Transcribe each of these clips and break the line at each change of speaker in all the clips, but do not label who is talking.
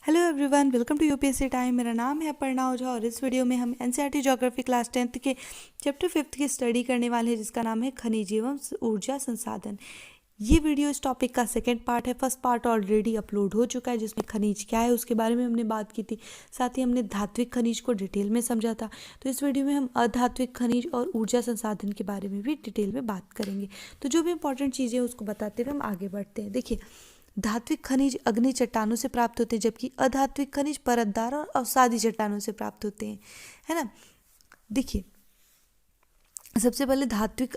Hello everyone, welcome to UPSC time. मेरा नाम है अपर्णा ओझा और इस वीडियो में हम एनसीईआरटी ज्योग्राफी क्लास 10th के चैप्टर 5th की स्टडी करने वाले हैं, जिसका नाम है खनिज एवं ऊर्जा संसाधन। ये वीडियो इस टॉपिक का सेकंड पार्ट है। फर्स्ट पार्ट ऑलरेडी अपलोड हो चुका है, जिसमें खनिज क्या है उसके बारे में हमने बात की थी। साथ ही हमने धात्विक खनिज को डिटेल में समझा था। तो इस वीडियो में हम अधात्विक खनिज और ऊर्जा संसाधन के बारे में भी डिटेल में बात करेंगे। तो जो भी इंपॉर्टेंट चीज़ें हैं उसको बताते हुए हम आगे बढ़ते हैं। देखिए, धात्विक खनिज अग्नि चट्टानों से प्राप्त होते हैं, जबकि अधात्विक खनिज परतदार और अवसादी चट्टानों से प्राप्त होते हैं, है ना। देखिए, सबसे पहले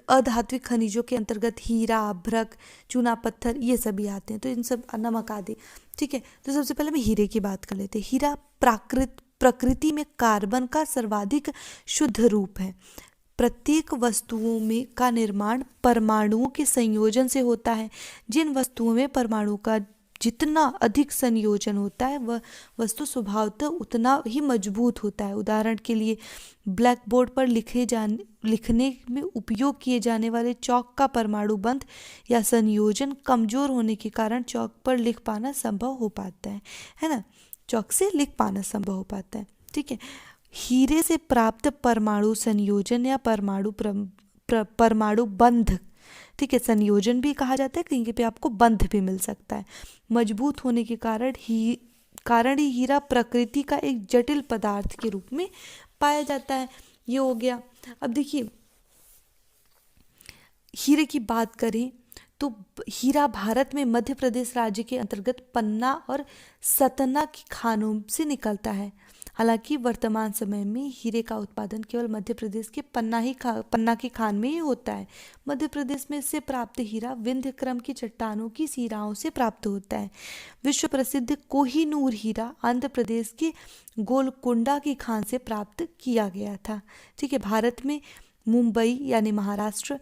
अधात्विक खनिजों के अंतर्गत हीरा, भ्रक, चूना पत्थर ये सभी आते हैं। तो इन सब, नमक आदि, ठीक है। तो सबसे पहले हम हीरे की बात कर लेते हैं। हीरा प्रकृति में कार्बन का सर्वाधिक शुद्ध रूप है। प्रत्येक वस्तुओं में का निर्माण परमाणुओं के संयोजन से होता है। जिन वस्तुओं में परमाणु का जितना अधिक संयोजन होता है, वह वस्तु स्वभावतः उतना ही मजबूत होता है। उदाहरण के लिए, ब्लैक बोर्ड पर लिखने में उपयोग किए जाने वाले चौक का परमाणु बंध या संयोजन कमजोर होने के कारण चौक पर लिख पाना संभव हो पाता है ना। चौक से लिख पाना संभव हो पाता है, ठीक है। हीरे से प्राप्त परमाणु संयोजन या परमाणु बंध, ठीक है, संयोजन भी कहा जाता है, कहीं पे आपको बंध भी मिल सकता है। मजबूत होने के कारण ही हीरा प्रकृति का एक जटिल पदार्थ के रूप में पाया जाता है। ये हो गया। अब देखिए, हीरे की बात करें तो हीरा भारत में मध्य प्रदेश राज्य के अंतर्गत पन्ना और सतना की खानों से निकलता है। हालांकि वर्तमान समय में हीरे का उत्पादन केवल मध्य प्रदेश के पन्ना की खान में ही होता है। मध्य प्रदेश में से प्राप्त हीरा विंध्य क्रम की चट्टानों की सिराओं से प्राप्त होता है। विश्व प्रसिद्ध कोहिनूर हीरा आंध्र प्रदेश के गोलकोंडा की खान से प्राप्त किया गया था, ठीक है। भारत में मुंबई यानी महाराष्ट्र,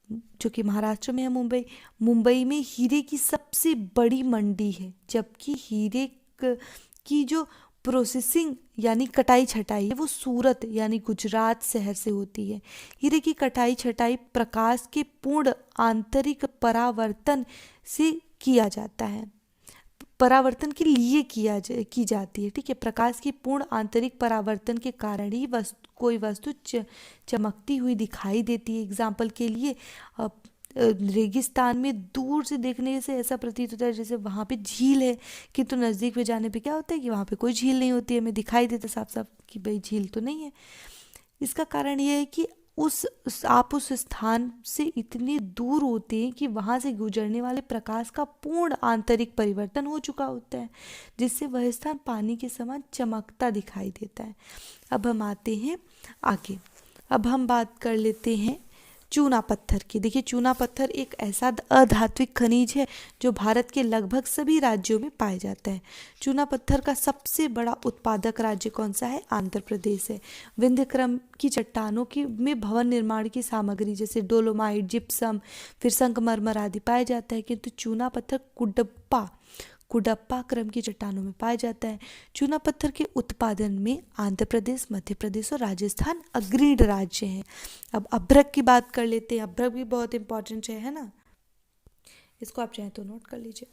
जो कि महाराष्ट्र में है मुंबई में हीरे की सबसे बड़ी मंडी है, जबकि हीरे की जो प्रोसेसिंग यानी कटाई छटाई है वो सूरत यानी गुजरात शहर से होती है। हीरे की कटाई छटाई प्रकाश के पूर्ण आंतरिक परावर्तन से किया जाता है, परावर्तन के लिए की जाती है, ठीक है। प्रकाश की पूर्ण आंतरिक परावर्तन के कारण ही कोई वस्तु चमकती हुई दिखाई देती है। एग्जाम्पल के लिए, रेगिस्तान में दूर से देखने से ऐसा प्रतीत होता है जैसे वहाँ पे झील है, किंतु नज़दीक में जाने पे क्या होता है कि वहाँ पे कोई झील नहीं होती है। हमें दिखाई देता साफ साफ कि भाई झील तो नहीं है। इसका कारण ये है कि आप उस स्थान से इतनी दूर होते हैं कि वहाँ से गुजरने वाले प्रकाश का पूर्ण आंतरिक परिवर्तन हो चुका होता है, जिससे वह स्थान पानी के समान चमकता दिखाई देता है। अब हम आते हैं आगे। अब हम बात कर लेते हैं चूना पत्थर की। देखिए, चूना पत्थर एक ऐसा अधात्विक खनिज है जो भारत के लगभग सभी राज्यों में पाया जाता है। चूना पत्थर का सबसे बड़ा उत्पादक राज्य कौन सा है? आंध्र प्रदेश है। विंध्य क्रम की चट्टानों की में भवन निर्माण की सामग्री जैसे डोलोमाइट, जिप्सम, फिर संगमरमर आदि पाया जाता है, किंतु चूना पत्थर कुडप्पा क्रम की चट्टानों में पाया जाता है। चूना पत्थर के उत्पादन में आंध्र प्रदेश, मध्य प्रदेश और राजस्थान अग्रणी राज्य हैं। अब अभ्रक की बात कर लेते हैं। अभ्रक भी बहुत इंपॉर्टेंट है ना, इसको आप चाहें तो नोट कर लीजिए।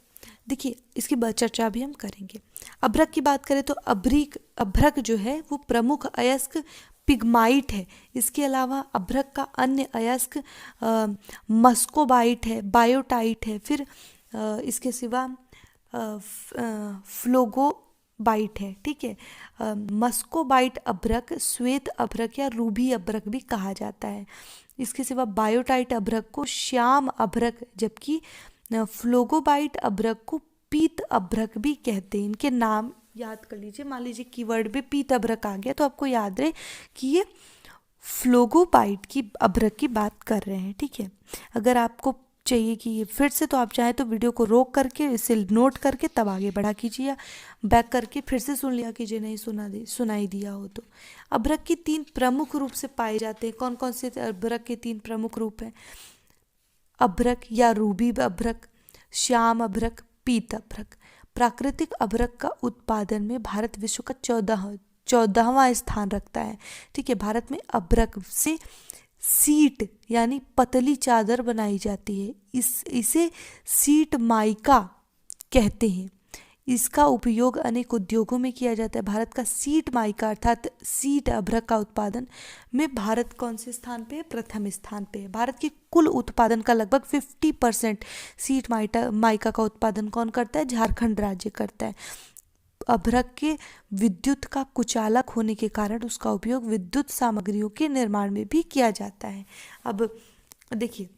देखिए, इसकी चर्चा भी हम करेंगे। अभ्रक की बात करें तो अभ्रक जो है वो प्रमुख अयस्क पिग्माइट है। इसके अलावा अभ्रक का अन्य अयस्क मस्कोबाइट है, बायोटाइट है, फिर इसके सिवा फ्लोगोबाइट है, ठीक है। मस्कोबाइट अभ्रक श्वेत अभ्रक या रूबी अभ्रक भी कहा जाता है। इसके सिवा बायोटाइट अभ्रक को श्याम अभ्रक, जबकि फ्लोगोबाइट अभ्रक को पीत अभ्रक भी कहते हैं। इनके नाम याद कर लीजिए। मान लीजिए कीवर्ड में पीत अभ्रक आ गया तो आपको याद रहे कि ये फ्लोगोबाइट की अभ्रक की बात कर रहे हैं, ठीक है। अगर आपको चाहिए कि ये फिर से, तो आप चाहें तो वीडियो को रोक करके इसे नोट करके तब आगे बढ़ा कीजिए, या बैक करके फिर से सुन लिया कीजिए, नहीं सुनाई दिया हो तो। अभ्रक के 3 प्रमुख रूप से पाए जाते हैं। कौन कौन से अभ्रक के 3 प्रमुख रूप हैं? अभ्रक या रूबी अभ्रक, श्याम अभ्रक, पीत अभ्रक। प्राकृतिक अभ्रक का उत्पादन में भारत विश्व का 14वां स्थान रखता है, ठीक है। भारत में अभ्रक से सीट यानी पतली चादर बनाई जाती है। इसे सीट माइका कहते हैं। इसका उपयोग अनेक उद्योगों में किया जाता है। भारत का सीट माइका अर्थात सीट अभ्रक का उत्पादन में भारत कौन से स्थान पे है? प्रथम स्थान पे है। भारत के कुल उत्पादन का लगभग 50% सीट माइका का उत्पादन कौन करता है? झारखंड राज्य करता है। अभ्रक के विद्युत का कुचालक होने के कारण उसका उपयोग विद्युत सामग्रियों के निर्माण में भी किया जाता है। अब देखिए,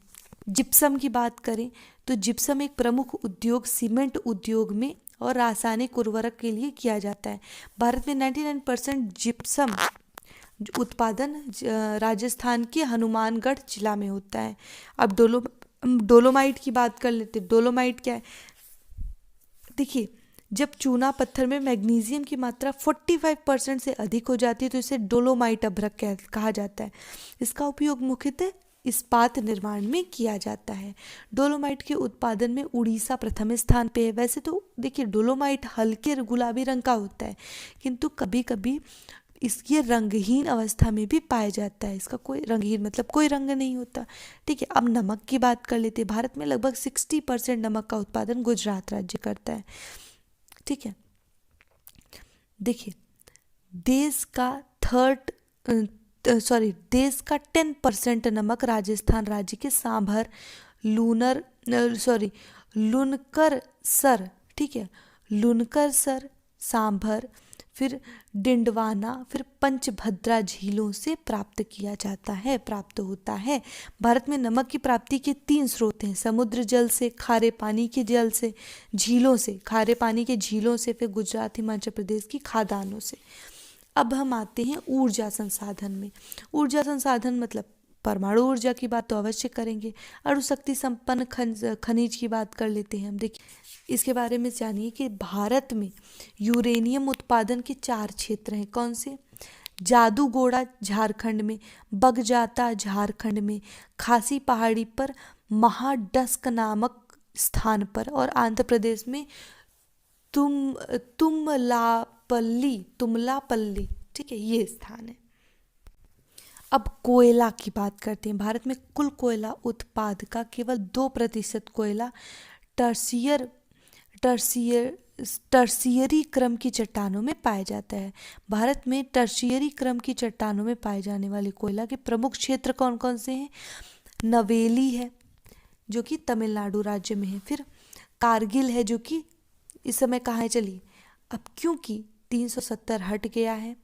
जिप्सम की बात करें तो जिप्सम एक प्रमुख उद्योग सीमेंट उद्योग में और रासायनिक उर्वरक के लिए किया जाता है। भारत में 99% जिप्सम उत्पादन राजस्थान के हनुमानगढ़ जिला में होता है। अब डोलोमाइट की बात कर लेते हैं। डोलोमाइट क्या है? देखिए, जब चूना पत्थर में मैग्नीशियम की मात्रा 45% से अधिक हो जाती है तो इसे डोलोमाइट अभ्रक कहा जाता है। इसका उपयोग मुख्यतः इस्पात निर्माण में किया जाता है। डोलोमाइट के उत्पादन में उड़ीसा प्रथम स्थान पे है। वैसे तो देखिए, डोलोमाइट हल्के गुलाबी रंग का होता है, किंतु कभी कभी इसके रंगहीन अवस्था में भी पाया जाता है। इसका कोई रंगहीन मतलब कोई रंग नहीं होता। ठीक है, अब नमक की बात कर लेते हैं। भारत में लगभग 60% नमक का उत्पादन गुजरात राज्य करता है। ठीक है, देखिए, देश का 10% नमक राजस्थान राज्य के सांभर लुनकर सर, ठीक है, लुनकर सर, सांभर, फिर डिंडवाना, फिर पंचभद्रा झीलों से प्राप्त होता है। भारत में नमक की प्राप्ति के 3 स्रोत हैं: समुद्र जल से, खारे पानी के जल से, झीलों से, खारे पानी के झीलों से, फिर गुजरात हिमाचल प्रदेश की खदानों से। अब हम आते हैं ऊर्जा संसाधन में। ऊर्जा संसाधन मतलब परमाणु ऊर्जा की बात तो अवश्य करेंगे। अणुशक्ति संपन्न खनिज की बात कर लेते हैं हम। देखिए, इसके बारे में जानिए कि भारत में यूरेनियम उत्पादन के 4 क्षेत्र हैं। कौन से? जादूगोड़ा झारखंड में, बगजाता झारखंड में, खासी पहाड़ी पर महाडस्क नामक स्थान पर, और आंध्र प्रदेश में तुमलापल्ली, ठीक है, ये स्थान है। अब कोयला की बात करते हैं। भारत में कुल कोयला उत्पाद का केवल 2% कोयला टर्सियरी क्रम की चट्टानों में पाया जाता है। भारत में टर्सियरी क्रम की चट्टानों में पाए जाने वाले कोयला के प्रमुख क्षेत्र कौन कौन से हैं? नवेली है जो कि तमिलनाडु राज्य में है, फिर कारगिल है जो कि इस समय कहाँ है? चलिए, अब क्योंकि 370 हट गया है,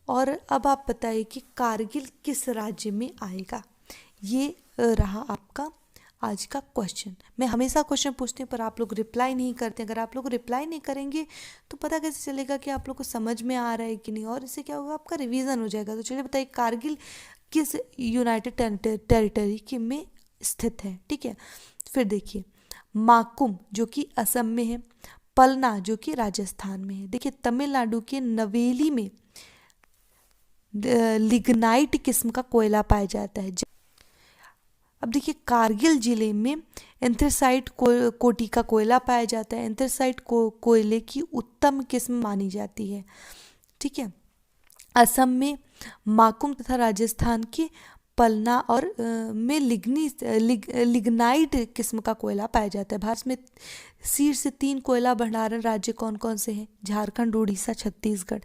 और अब आप बताइए कि कारगिल किस राज्य में आएगा? ये रहा आपका आज का क्वेश्चन। मैं हमेशा क्वेश्चन पूछती हूँ पर आप लोग रिप्लाई नहीं करते। अगर आप लोग रिप्लाई नहीं करेंगे तो पता कैसे चलेगा कि आप लोग को समझ में आ रहा है कि नहीं, और इससे क्या होगा? आपका रिवीजन हो जाएगा। तो चलिए बताइए, कारगिल किस यूनाइटेड टेरिटरी के में स्थित है? ठीक है, फिर देखिए, माकुम जो कि असम में है, पलना जो कि राजस्थान में है। देखिए, तमिलनाडु के नवेली में लिग्नाइट किस्म का कोयला पाया जाता है। अब देखिए, कारगिल जिले में एंथ्रेसाइट कोटि का कोयला पाया जाता है। एंथ्रेसाइट कोयले की उत्तम किस्म मानी जाती है। ठीक है, असम में माकुम तथा राजस्थान के पलना और में लिग्नाइट किस्म का कोयला पाया जाता है। भारत में शीर्ष 3 कोयला भंडारण राज्य कौन कौन से हैं? झारखंड, उड़ीसा, छत्तीसगढ़।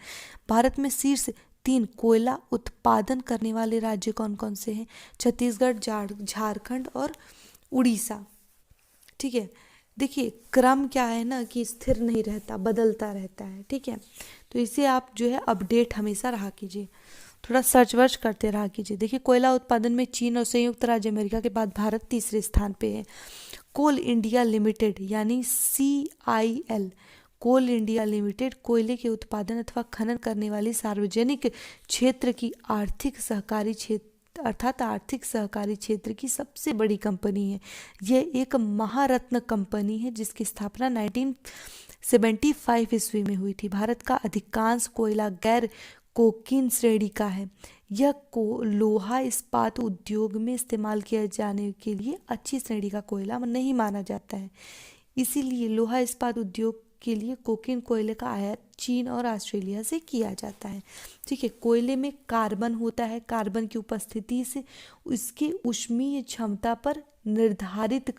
भारत में शीर्ष 3 कोयला उत्पादन करने वाले राज्य कौन कौन से हैं? छत्तीसगढ़, झारखंड और उड़ीसा। ठीक है, देखिए, क्रम क्या है ना कि स्थिर नहीं रहता, बदलता रहता है। ठीक है, तो इसे आप जो है अपडेट हमेशा रहा कीजिए, थोड़ा सर्च वर्च करते रहा कीजिए। देखिए, कोयला उत्पादन में चीन और संयुक्त राज्य अमेरिका के बाद भारत तीसरे स्थान पे है। कोल इंडिया लिमिटेड यानी CIL, कोल इंडिया लिमिटेड कोयले के उत्पादन अथवा खनन करने वाली सार्वजनिक क्षेत्र की आर्थिक सहकारी क्षेत्र की सबसे बड़ी कंपनी है। यह एक महारत्न कंपनी है जिसकी स्थापना 1975 ईस्वी में हुई थी। भारत का अधिकांश कोयला गैर कोकीन श्रेणी का है। यह लोहा इस्पात उद्योग में इस्तेमाल किया जाने के लिए अच्छी श्रेणी का कोयला नहीं माना जाता है। इसीलिए लोहा इस्पात उद्योग के लिए कोकीन कोयले का आयात चीन और ऑस्ट्रेलिया से किया जाता है। ठीक है, कोयले में कार्बन होता है। कार्बन की उपस्थिति से उसकी ऊष्मीय क्षमता पर निर्धारित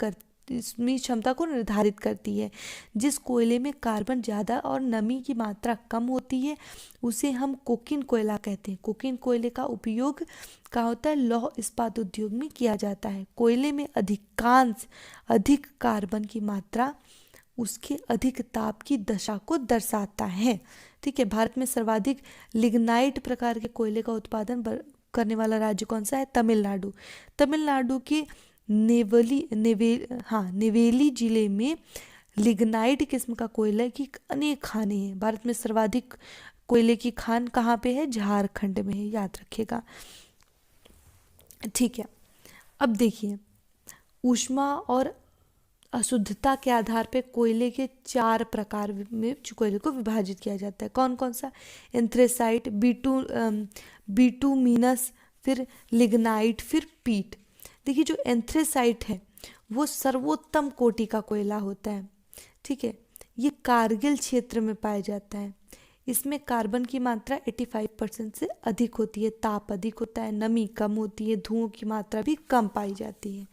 इसमें क्षमता को निर्धारित करती है। जिस कोयले में कार्बन ज़्यादा और नमी की मात्रा कम होती है उसे हम कोकिन कोयला कहते हैं। कोकिन कोयले का उपयोग क्या होता है, लौह इस्पात उद्योग में किया जाता है। कोयले में अधिक कार्बन की मात्रा उसके अधिक ताप की दशा को दर्शाता है। ठीक है, भारत में सर्वाधिक लिग्नाइट प्रकार के कोयले का उत्पादन करने वाला राज्य कौन सा है, तमिलनाडु। तमिलनाडु के नेवेली जिले में लिग्नाइट किस्म का कोयले की अनेक खानें हैं। भारत में सर्वाधिक कोयले की खान कहाँ पे है, झारखंड में है, याद रखिएगा। ठीक है, अब देखिए ऊष्मा और अशुद्धता के आधार पे कोयले के 4 प्रकार में कोयले को विभाजित किया जाता है। कौन कौन सा, एंथ्रेसाइट, बिटुमिनस, फिर लिग्नाइट, फिर पीट। देखिए जो एंथ्रेसाइट है वो सर्वोत्तम कोटि का कोयला होता है। ठीक है, ये कारगिल क्षेत्र में पाया जाता है। इसमें कार्बन की मात्रा 85% से अधिक होती है, ताप अधिक होता है, नमी कम होती है, धुओं की मात्रा भी कम पाई जाती है।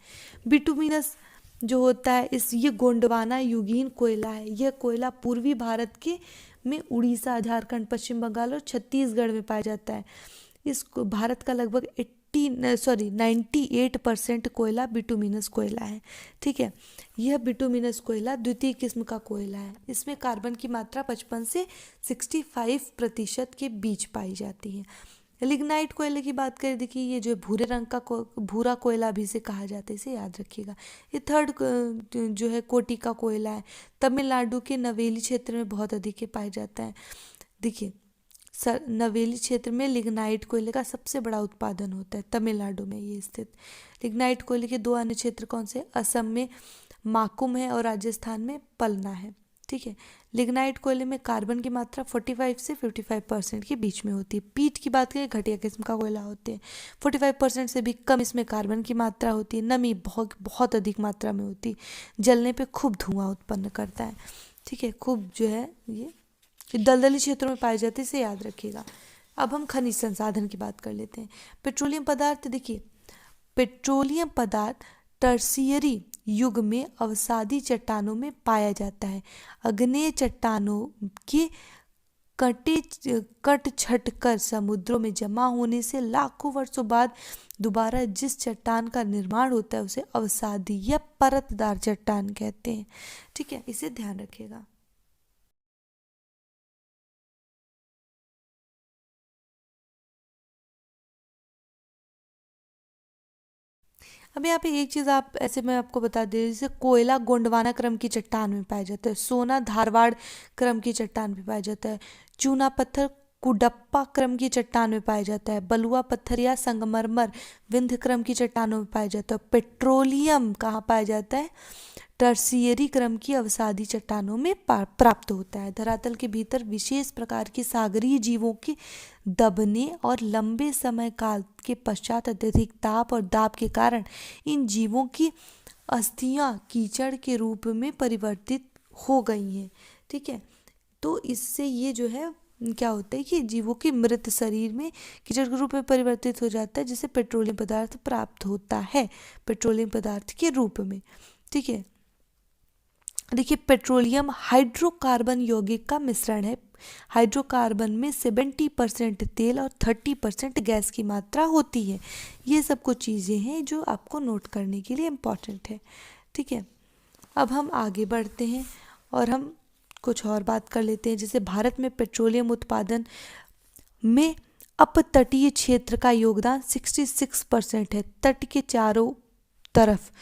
बिटुमिनस जो होता है ये गोंडवाना युगीन कोयला है। यह कोयला पूर्वी भारत के में उड़ीसा, झारखंड, पश्चिम बंगाल और छत्तीसगढ़ में पाया जाता है। इस भारत का लगभग 98% कोयला बिटुमिनस कोयला है। ठीक है, यह बिटुमिनस कोयला द्वितीय किस्म का कोयला है। इसमें कार्बन की मात्रा 55 से 65% के बीच पाई जाती है। लिग्नाइट कोयले की बात करें, देखिए ये जो भूरे रंग का भूरा कोयला भी इसे कहा जाता है, इसे याद रखिएगा। ये 3rd जो है कोटि का कोयला है। तमिलनाडु के नवेली क्षेत्र में बहुत अधिक पाया जाता है। देखिए नवेली क्षेत्र में लिग्नाइट कोयले का सबसे बड़ा उत्पादन होता है, तमिलनाडु में ये स्थित। लिग्नाइट कोयले के 2 अन्य क्षेत्र कौन से, असम में माकुम है और राजस्थान में पलना है। ठीक है, लिग्नाइट कोयले में कार्बन की मात्रा 45 से 55% के बीच में होती है। पीट की बात करें, घटिया किस्म का कोयला होते हैं, 45% से भी कम इसमें कार्बन की मात्रा होती है, नमी बहुत अधिक मात्रा में होती है, जलने पे खूब धुआं उत्पन्न करता है। ठीक है, खूब जो है ये दलदली क्षेत्रों में पाए जाते हैं, इसे याद रखिएगा। अब हम खनिज संसाधन की बात कर लेते हैं। पेट्रोलियम पदार्थ, देखिए पेट्रोलियम पदार्थ टर्शियरी युग में अवसादी चट्टानों में पाया जाता है। अग्नेय चट्टानों के कट छट कर समुद्रों में जमा होने से लाखों वर्षों बाद दोबारा जिस चट्टान का निर्माण होता है उसे अवसादी या परतदार चट्टान कहते हैं। ठीक है, इसे ध्यान रखिएगा। अब यहाँ पे एक चीज़ आप ऐसे मैं आपको बता दे, जैसे कोयला गोंडवाना क्रम की चट्टान में पाया जाता है, सोना धारवाड़ क्रम की चट्टान में पाया जाता है, चूना पत्थर कुडप्पा क्रम की चट्टान में पाया जाता है, बलुआ पत्थर या संगमरमर विंध्य क्रम की चट्टानों में पाया जाता है। पेट्रोलियम कहाँ पाया जाता है, टर्शियरी क्रम की अवसादी चट्टानों में प्राप्त होता है। धरातल के भीतर विशेष प्रकार के सागरीय जीवों के दबने और लंबे समय काल के पश्चात अत्यधिक ताप और दाब के कारण इन जीवों की अस्थियां कीचड़ के रूप में परिवर्तित हो गई हैं। ठीक है, तो इससे ये जो है क्या होता है कि जीवों के मृत शरीर में कीचड़ के रूप में परिवर्तित हो जाता है, जिससे पेट्रोलियम पदार्थ प्राप्त होता है पेट्रोलियम पदार्थ के रूप में। ठीक है, देखिए पेट्रोलियम हाइड्रोकार्बन यौगिक का मिश्रण है। हाइड्रोकार्बन में 70% तेल और 30% गैस की मात्रा होती है। ये सब कुछ चीज़ें हैं जो आपको नोट करने के लिए इम्पॉर्टेंट है। ठीक है, अब हम आगे बढ़ते हैं और हम कुछ और बात कर लेते हैं। जैसे भारत में पेट्रोलियम उत्पादन में अपतटीय क्षेत्र का योगदान 66% है। तट के चारों तरफ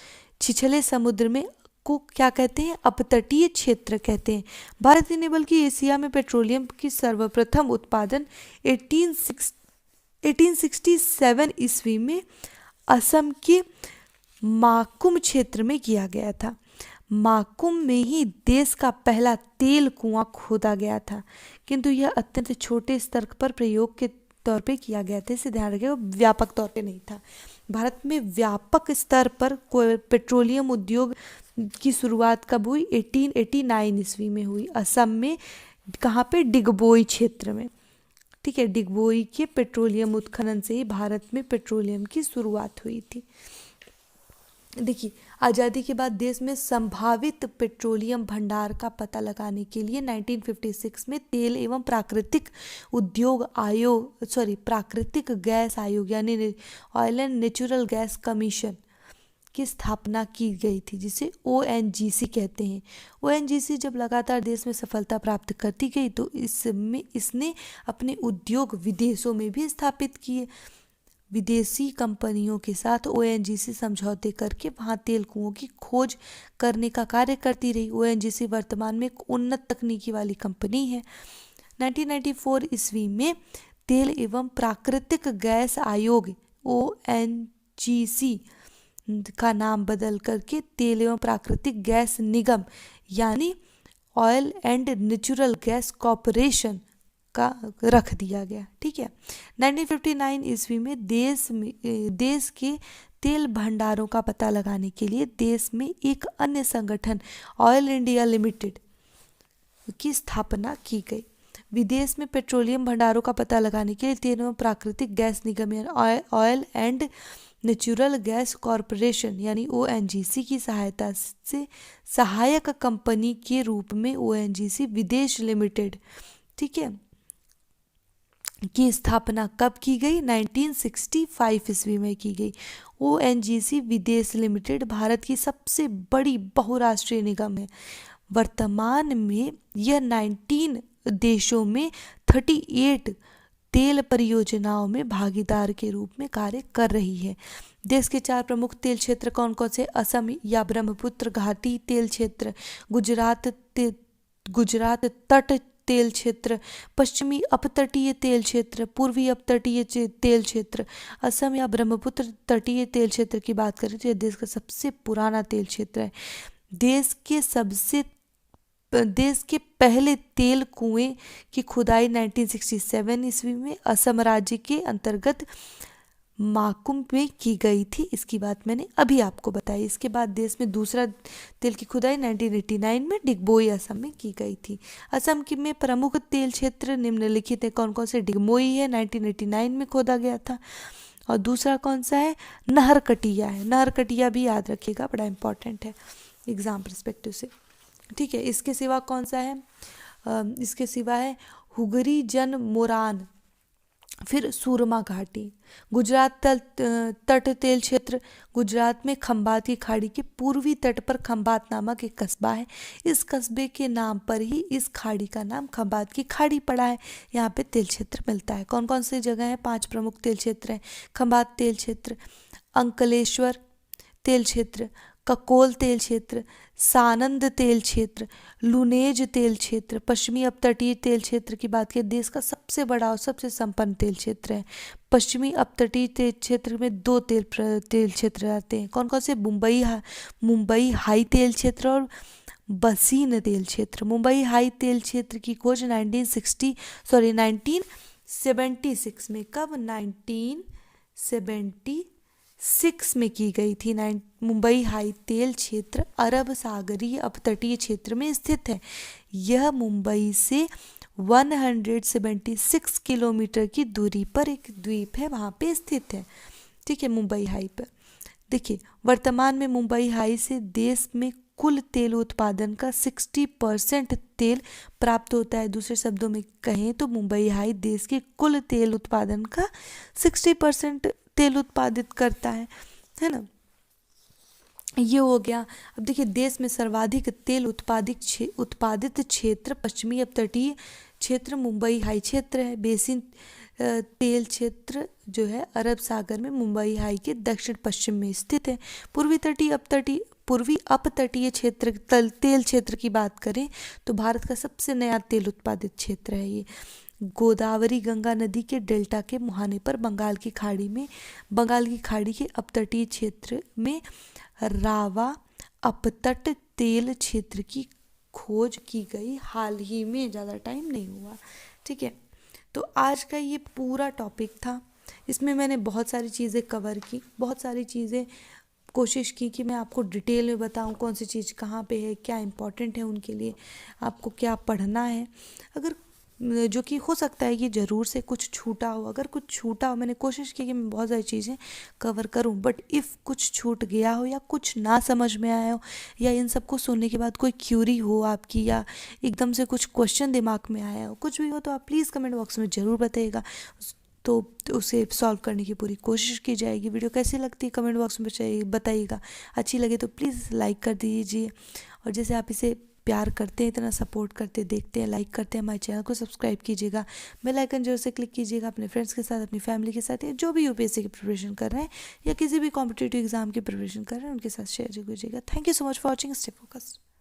छिछले समुद्र में को क्या कहते हैं, अपतटीय क्षेत्र कहते हैं। भारत ही नहीं बल्कि एशिया में पेट्रोलियम की सर्वप्रथम उत्पादन 1867 ईस्वी में असम के माकुम क्षेत्र में किया गया था। माकुम में ही देश का पहला तेल कुआं खोदा गया था, किंतु यह अत्यंत छोटे स्तर पर प्रयोग के तौर पे किया गया था, इसे ध्यान रखिएगा, व्यापक तौर पे नहीं था। भारत में व्यापक स्तर पर पेट्रोलियम उद्योग की शुरुआत कब हुई, 1889 ईस्वी में हुई। असम में कहाँ पे, डिगबोई क्षेत्र में। ठीक है, डिगबोई के पेट्रोलियम उत्खनन से ही भारत में पेट्रोलियम की शुरुआत हुई थी। देखिए आज़ादी के बाद देश में संभावित पेट्रोलियम भंडार का पता लगाने के लिए 1956 में तेल एवं प्राकृतिक उद्योग आयोग प्राकृतिक गैस आयोग यानी oil and natural gas commission की स्थापना की गई थी, जिसे ONGC कहते हैं। ONGC जब लगातार देश में सफलता प्राप्त करती गई तो इसने अपने उद्योग विदेशों में भी स्थापित किए। विदेशी कंपनियों के साथ ONGC समझौते करके वहां तेल कुओं की खोज करने का कार्य करती रही। ONGC वर्तमान में एक उन्नत तकनीकी वाली कंपनी है। 1994 ईस्वी में तेल एवं प्राकृतिक गैस आयोग ONGC का नाम बदल करके तेल एवं प्राकृतिक गैस निगम यानी oil and natural gas corporation का रख दिया गया। ठीक है। 1959 ईस्वी में देश के तेल भंडारों का पता लगाने के लिए देश में एक अन्य संगठन ऑयल इंडिया लिमिटेड की स्थापना की गई। विदेश में पेट्रोलियम भंडारों का पता लगाने के लिए तेल एवं प्राकृतिक गैस निगम यानी oil and natural gas corporation यानी ONGC की सहायता से सहायक कंपनी के रूप में ONGC विदेश लिमिटेड, ठीक है, की स्थापना कब की गई? 1965 ईस्वी में की गई। ONGC विदेश लिमिटेड भारत की सबसे बड़ी बहुराष्ट्रीय निगम है। वर्तमान में यह 19 देशों में 38 तेल परियोजनाओं में भागीदार के रूप में कार्य कर रही है। देश के 4 प्रमुख तेल क्षेत्र कौन कौन से? असम या ब्रह्मपुत्र घाटी तेल क्षेत्र, गुजरात तट तेल क्षेत्र, पश्चिमी अपतटीय तेल क्षेत्र, पूर्वी अपतटीय तेल क्षेत्र। असम या ब्रह्मपुत्र तटीय तेल क्षेत्र की बात करें तो यह देश का सबसे पुराना तेल क्षेत्र है। देश के पहले तेल कुएं की खुदाई 1967 ईस्वी में असम राज्य के अंतर्गत माकुम में की गई थी। इसकी बात मैंने अभी आपको बताई। इसके बाद देश में दूसरा तेल की खुदाई 1989 में डिगबोई असम में की गई थी। असम की में प्रमुख तेल क्षेत्र निम्नलिखित है। कौन कौन से? डिगबोई है, 1989 में खोदा गया था। और दूसरा कौन सा है? नहरकटिया है। नहरकटिया भी याद रखिएगा, बड़ा इंपॉर्टेंट है एग्जाम परस्पेक्टिव से। ठीक है। इसके सिवा कौन सा है? इसके सिवा है हुगरी जन मोरान, फिर सूरमा घाटी। गुजरात तट तेल क्षेत्र, गुजरात में खंभात की खाड़ी के पूर्वी तट पर खंभात नामक एक कस्बा है। इस कस्बे के नाम पर ही इस खाड़ी का नाम खंभात की खाड़ी पड़ा है। यहाँ पे तेल क्षेत्र मिलता है। कौन कौन सी जगह है? 5 प्रमुख तेल क्षेत्र हैं। खंभात तेल क्षेत्र, अंकलेश्वर तेल क्षेत्र, ककोल तेल क्षेत्र, सानंद तेल क्षेत्र, लुनेज तेल क्षेत्र। पश्चिमी अपतटीय तेल क्षेत्र की बात करें, देश का सबसे बड़ा और सबसे संपन्न तेल क्षेत्र है। पश्चिमी अपतटीय तेल क्षेत्र में 2 तेल क्षेत्र आते हैं। कौन कौन से? मुंबई हाई तेल क्षेत्र और बसीन तेल क्षेत्र। मुंबई हाई तेल क्षेत्र की खोज 1976 में, कब? 1976 में की गई थी। मुंबई हाई तेल क्षेत्र अरब सागरीय अपतटीय क्षेत्र में स्थित है। यह मुंबई से 176 किलोमीटर की दूरी पर एक द्वीप है, वहाँ पे स्थित है। ठीक है, मुंबई हाई पर। देखिए, वर्तमान में मुंबई हाई से देश में कुल तेल उत्पादन का 60% तेल प्राप्त होता है। दूसरे शब्दों में कहें तो मुंबई हाई देश के कुल तेल उत्पादन का 60% तेल उत्पादित करता है ना। ये हो गया। अब देखिए, देश में सर्वाधिक तेल उत्पादित क्षेत्र पश्चिमी अपतटीय क्षेत्र मुंबई हाई क्षेत्र है। बेसिन तेल क्षेत्र जो है अरब सागर में मुंबई हाई के दक्षिण पश्चिम में स्थित है। पूर्वी अपतटीय क्षेत्र तेल क्षेत्र की बात करें तो भारत का सबसे नया तेल उत्पादित क्षेत्र है ये। गोदावरी गंगा नदी के डेल्टा के मुहाने पर बंगाल की खाड़ी के अपतटीय क्षेत्र में रावा अपतट तेल क्षेत्र की खोज की गई हाल ही में, ज़्यादा टाइम नहीं हुआ। ठीक है, तो आज का ये पूरा टॉपिक था। इसमें मैंने बहुत सारी चीज़ें कवर की, बहुत सारी चीज़ें कोशिश की कि मैं आपको डिटेल में बताऊं कौन सी चीज़ कहाँ पे है, क्या इम्पोर्टेंट है उनके लिए, आपको क्या पढ़ना है। अगर जो कि हो सकता है कि ज़रूर से कुछ छूटा हो। अगर कुछ छूटा हो, मैंने कोशिश की कि मैं बहुत सारी चीज़ें कवर करूं, बट इफ़ कुछ छूट गया हो या कुछ ना समझ में आया हो या इन सबको सुनने के बाद कोई क्यूरी हो आपकी या एकदम से कुछ क्वेश्चन दिमाग में आया हो, कुछ भी हो, तो आप प्लीज़ कमेंट बॉक्स में ज़रूर बताइएगा। तो उसे सॉल्व करने की पूरी कोशिश की जाएगी। वीडियो कैसी लगती है कमेंट बॉक्स में बताइएगा। अच्छी लगे तो प्लीज़ लाइक कर दीजिए, और जैसे आप इसे प्यार करते हैं, इतना सपोर्ट करते देखते हैं, लाइक करते हैं, हमारे चैनल को सब्सक्राइब कीजिएगा, बेल आइकन जरूर से क्लिक कीजिएगा। अपने फ्रेंड्स के साथ, अपनी फैमिली के साथ, या जो भी यूपीएससी की प्रिपरेशन कर रहे हैं या किसी भी कॉम्पिटिटिव एग्जाम की प्रिपरेशन कर रहे हैं उनके साथ शेयर कीजिएगा। Thank you so much for watching. Stay focused.